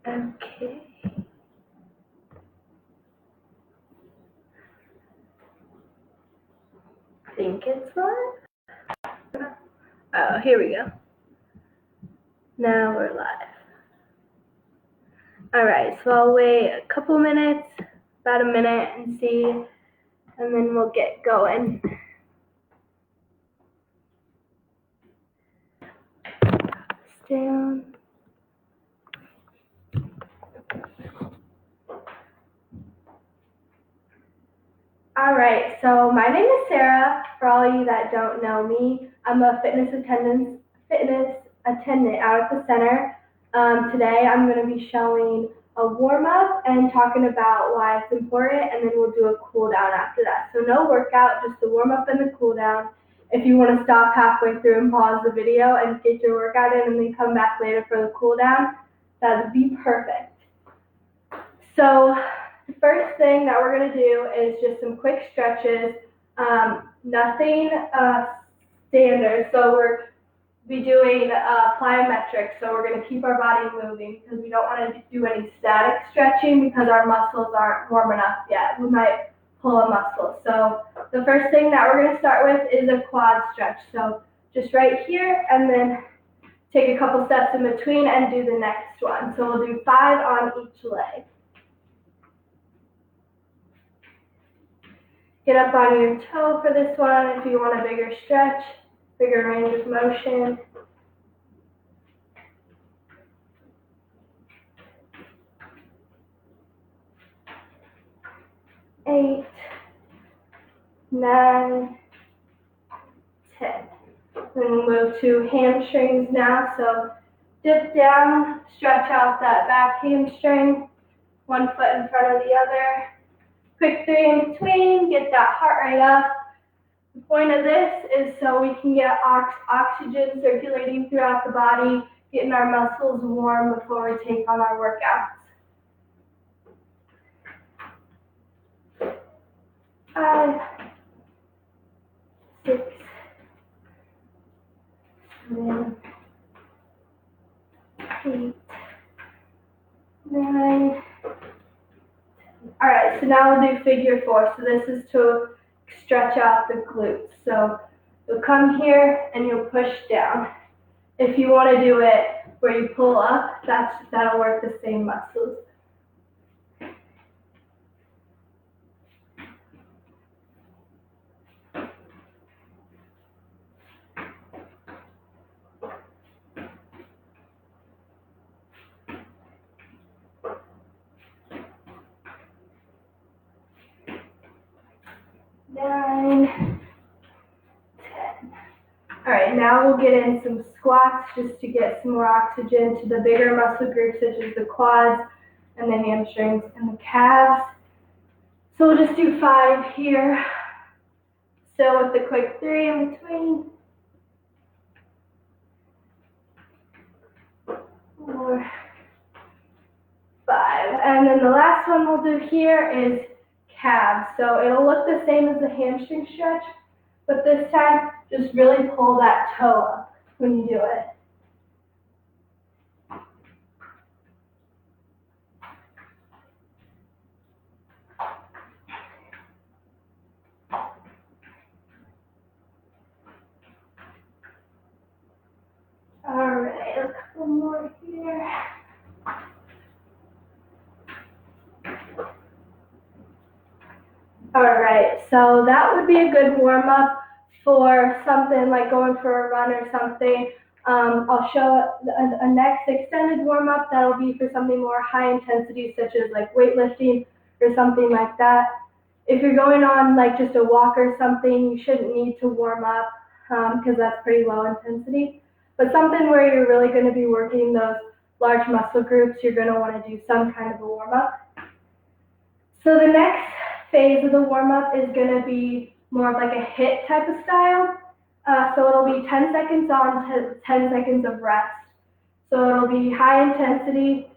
Okay. Think it's live? Oh, here we go. Now we're live. All right, so I'll wait a couple minutes, about a minute, and see, and then we'll get going. Down. All right, so my name is Sarah. For all of you that don't know me, I'm a fitness attendant out at the center. Today I'm going to be showing a warm-up and talking about why it's important, and then we'll do a cool-down after that. So no workout, just the warm-up and the cool-down. If you want to stop halfway through and pause the video and get your workout in and then come back later for the cool-down, that would be perfect. So the first thing that we're going to do is just some quick stretches, nothing standard. So we're be doing plyometrics, so we're going to keep our body moving because we don't want to do any static stretching because our muscles aren't warm enough yet. We might pull a muscle. So the first thing that we're going to start with is a quad stretch. So just right here and then take a couple steps in between and do the next one. So we'll do 5 on each leg. Get up on your toe for this one if you want a bigger stretch, bigger range of motion. Eight, 9, 10. Then we'll move to hamstrings now. So dip down, stretch out that back hamstring, one foot in front of the other. Quick 3 in between, get that heart rate up. The point of this is so we can get oxygen circulating throughout the body, getting our muscles warm before we take on our workouts. 5, 6, 7, 8, 9. All right, so now we'll do figure 4. So this is to stretch out the glutes. So you'll come here and you'll push down. If you want to do it where you pull up, that'll work the same muscles. Nine, 10. All right, now we'll get in some squats just to get some more oxygen to the bigger muscle groups such as the quads and the hamstrings and the calves. So we'll just do 5 here. Still with the quick 3 in between. 4, 5. And then the last one we'll do here is calves. So it'll look the same as the hamstring stretch, but this time just really pull that toe up when you do it. All right, a couple more here. All right, so that would be a good warm-up for something like going for a run or something. I'll show a next extended warm-up that'll be for something more high intensity, such as like weightlifting or something like that. If you're going on like just a walk or something, you shouldn't need to warm up because that's pretty low intensity. But something where you're really going to be working those large muscle groups, you're going to want to do some kind of a warm-up. So the next phase of the warm-up is going to be more of like a HIIT type of style. So it'll be 10 seconds on, 10 seconds of rest. So it'll be high intensity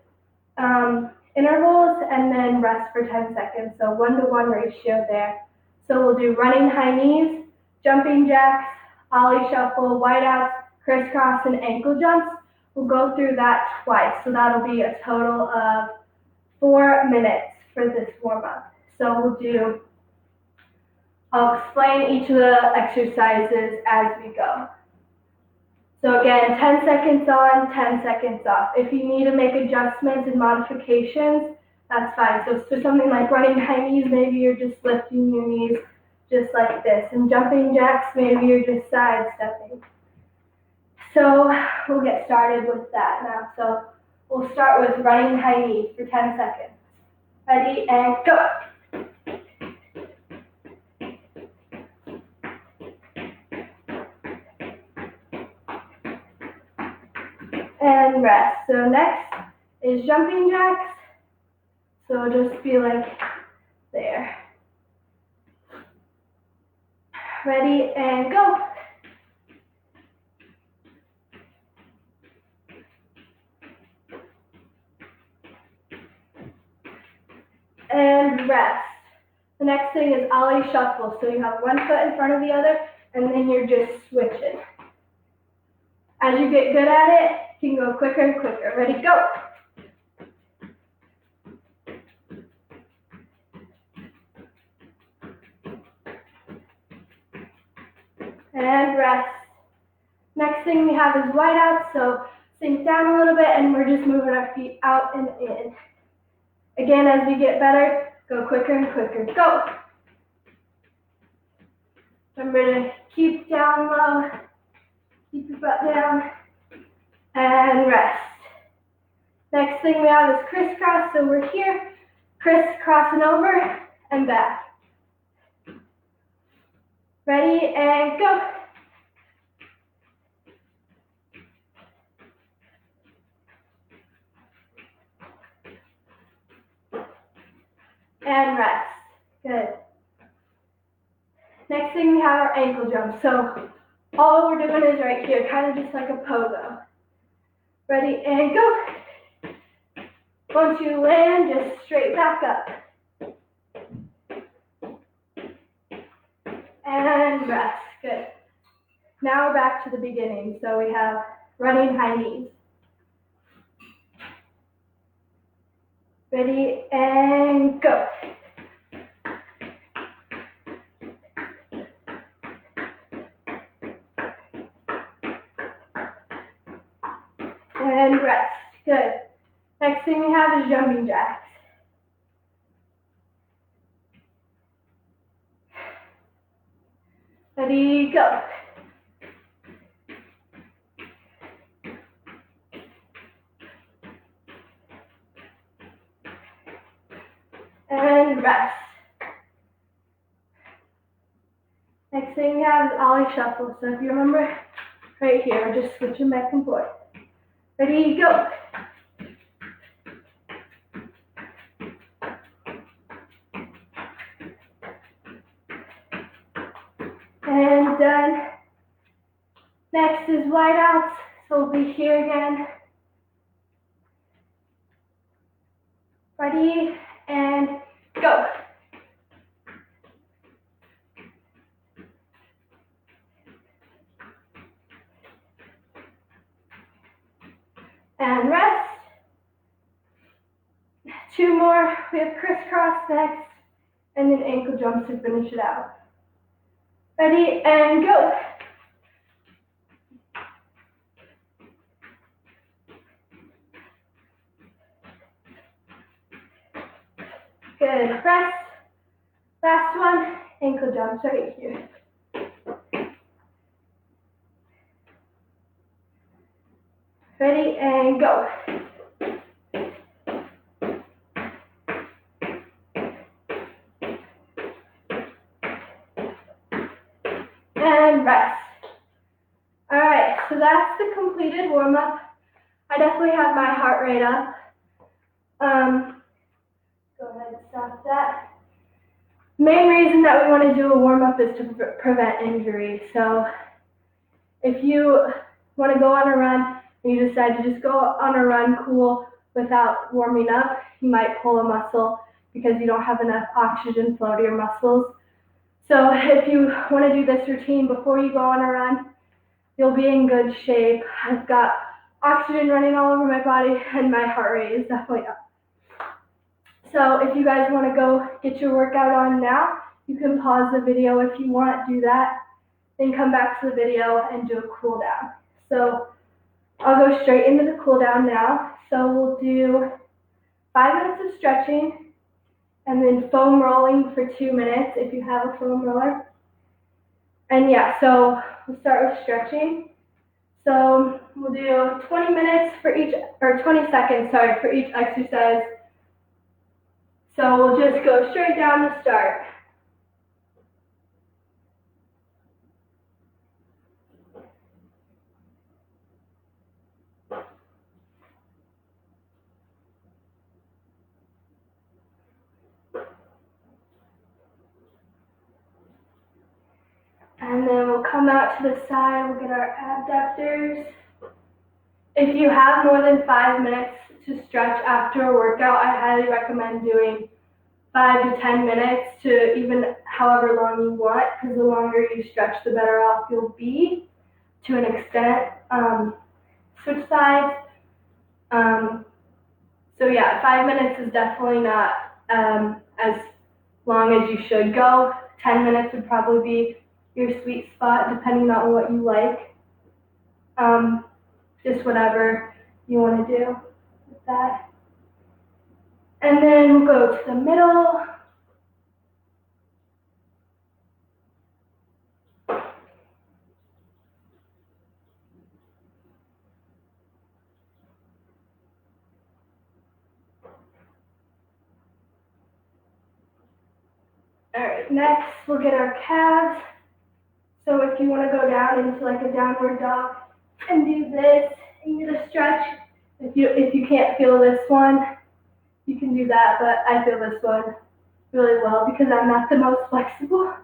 intervals and then rest for 10 seconds. So 1-to-1 ratio there. So we'll do running high knees, jumping jacks, ollie shuffle, wideouts, crisscross, and ankle jumps we'll go through that twice. So that'll be a total of 4 minutes for this warm-up. So I'll explain each of the exercises as we go. So again, 10 seconds on, 10 seconds off. If you need to make adjustments and modifications, that's fine. So for something like running high knees, maybe you're just lifting your knees just like this. And jumping jacks, maybe you're just sidestepping. So we'll get started with that now. So we'll start with running high knees for 10 seconds. Ready, and go. And rest. So next is jumping jacks. So just be like there. Ready, and go. And rest. The next thing is ollie shuffle. So you have one foot in front of the other, and then you're just switching. As you get good at it, you can go quicker and quicker. Ready, go. And rest. Next thing we have is wide out, so sink down a little bit, and we're just moving our feet out and in. Again, as we get better, go quicker and quicker. Go. Remember to keep down low, keep your butt down, and rest. Next thing we have is crisscross, so we're here, crisscrossing over and back. Ready, and go. And rest. Good. Next thing we have our ankle jump. So all we're doing is right here, kind of just like a pogo. Ready, and go. Once you land, just straight back up. And rest. Good. Now we're back to the beginning. So we have running high knees. Ready, and go. And rest. Good. Next thing we have is jumping jacks. Ready, go. And rest. Next thing we have is ollie shuffle. So if you remember, right here, we're just switching back and forth. Ready, go. And done. Next is wide outs. So we'll be here again. Ready, and go. And rest. 2 more. We have crisscross next, and then ankle jumps to finish it out. Ready, and go. Good. Rest. Last one, ankle jumps right here. Ready, and go. And rest. All right, so that's the completed warm-up. I definitely have my heart rate up. Go ahead and stop that. Main reason that we want to do a warm-up is to prevent injury. So if you want to go on a run and you decide to just go on a run cool without warming up, you might pull a muscle because you don't have enough oxygen flow to your muscles. So if you want to do this routine before you go on a run, you'll be in good shape. I've got oxygen running all over my body, and my heart rate is definitely up. So if you guys want to go get your workout on now, you can pause the video if you want, do that, then come back to the video and do a cool down. So I'll go straight into the cool down now. So we'll do 5 minutes of stretching and then foam rolling for 2 minutes if you have a foam roller. And yeah, so we'll start with stretching. So we'll do 20 minutes for each, or 20 seconds, sorry, for each exercise. So we'll just go straight down to start. And then we'll come out to the side, we'll get our abductors. If you have more than 5 minutes to stretch after a workout, I highly recommend doing 5 to 10 minutes to even however long you want, because the longer you stretch, the better off you'll be to an extent. Switch sides. So yeah, 5 minutes is definitely not as long as you should go. 10 minutes would probably be your sweet spot, depending on what you like. Just whatever you want to do with that. And then we'll go to the middle. All right, next we'll get our calves. So if you want to go down into like a downward dog and do this, and get a stretch. If you can't feel this one, you can do that, but I feel this one really well because I'm not the most flexible.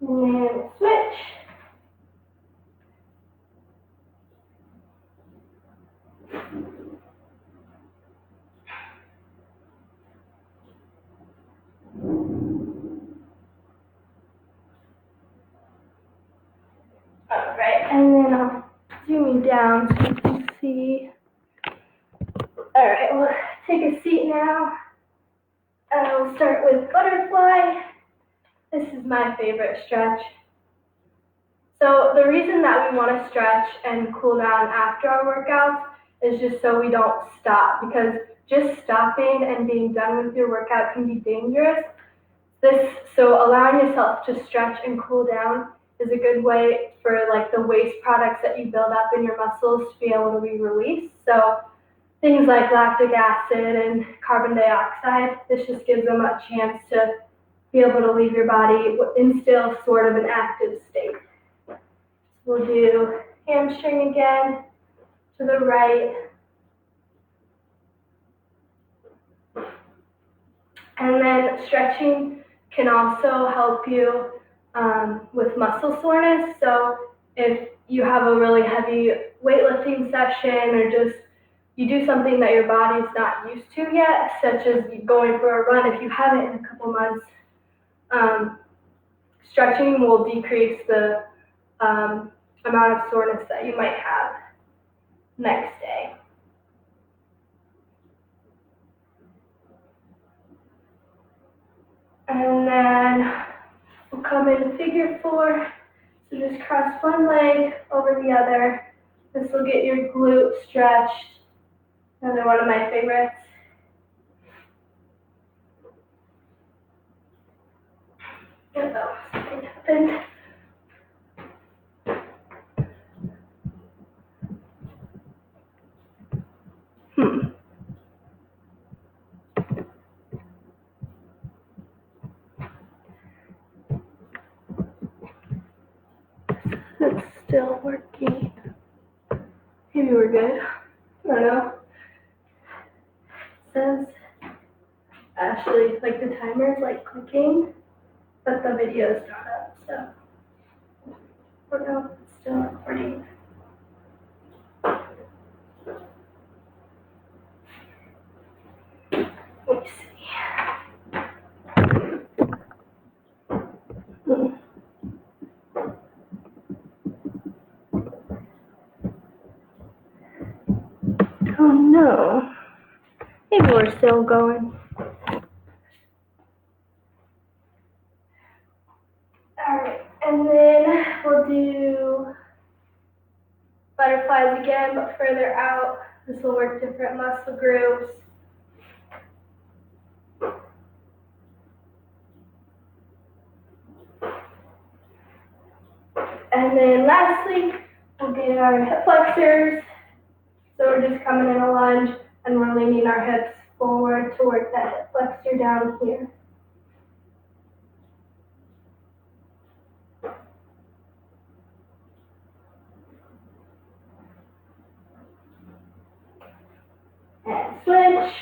And switch. All right, and then I'm zooming down so you can see. All right, we'll take a seat now. And we'll start with butterfly. This is my favorite stretch. So the reason that we want to stretch and cool down after our workouts is just so we don't stop, because just stopping and being done with your workout can be dangerous. So allowing yourself to stretch and cool down is a good way for like the waste products that you build up in your muscles to be able to be released. So things like lactic acid and carbon dioxide, this just gives them a chance to be able to leave your body in still sort of an active state. We'll do hamstring again, to the right. And then stretching can also help you with muscle soreness. So if you have a really heavy weightlifting session, or just you do something that your body's not used to yet, such as going for a run, if you haven't in a couple months, stretching will decrease the amount of soreness that you might have next day. And then we'll come into figure 4. So just cross one leg over the other. This will get your glute stretched. Another one of my favorites. Oh, something happened. It's still working. Maybe we're good. I don't know. It says actually like the timer's like clicking, but the video's not up, so we're no, it's still recording. Let me see. Oh no. Maybe we're still going. Alright, and then we'll do butterflies again, but further out. This will work different muscle groups. And then lastly, we'll get our hip flexors. So we're just coming in a lunge and we're leaning our hips forward to work that hip flexor down here. And switch.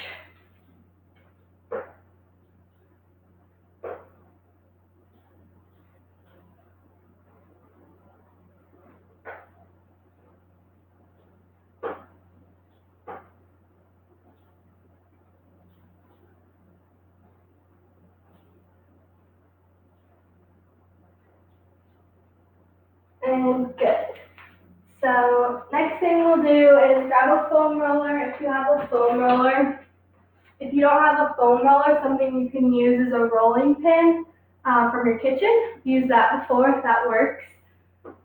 And good. So next thing we'll do is grab a foam roller if you have a foam roller. If you don't have a foam roller, something you can use is a rolling pin from your kitchen. Use that before if that works.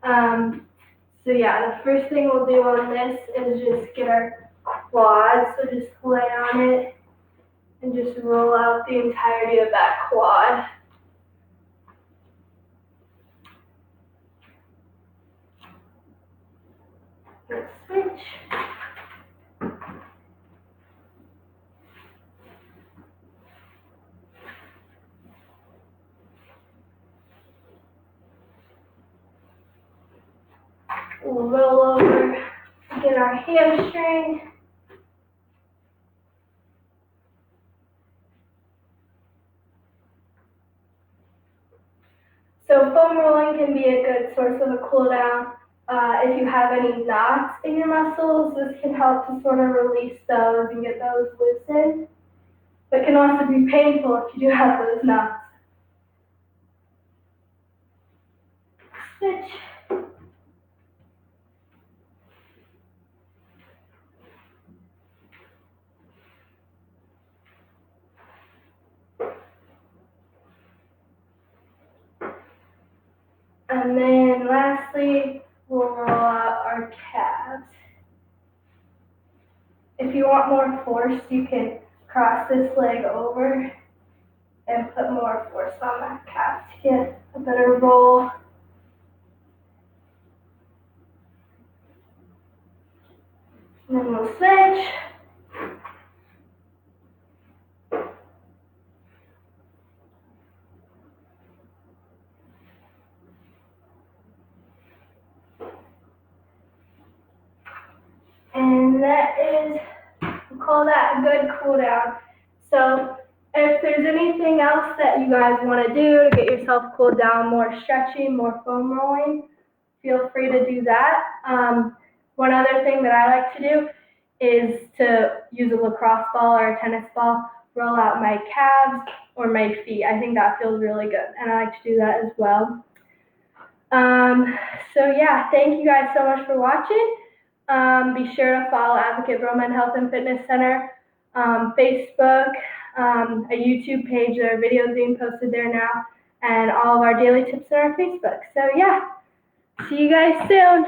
So yeah, the first thing we'll do on this is just get our quad. So just lay on it and just roll out the entirety of that quad. Let's switch. We'll roll over, get our hamstring. So foam rolling can be a good source of a cool down. If you have any knots in your muscles, this can help to sort of release those and get those loosened. But it can also be painful if you do have those knots. Switch. And then lastly, we'll roll out our calves. If you want more force, you can cross this leg over and put more force on that calf to get a better roll. And then we'll switch. And that is, we'll call that a good cool down. So if there's anything else that you guys want to do to get yourself cooled down, more stretching, more foam rolling, feel free to do that. One other thing that I like to do is to use a lacrosse ball or a tennis ball, roll out my calves or my feet. I think that feels really good, and I like to do that as well. So yeah, thank you guys so much for watching. Be sure to follow Advocate Broman Health and Fitness Center, Facebook, a YouTube page. There are videos being posted there now, and all of our daily tips on our Facebook. So yeah, see you guys soon.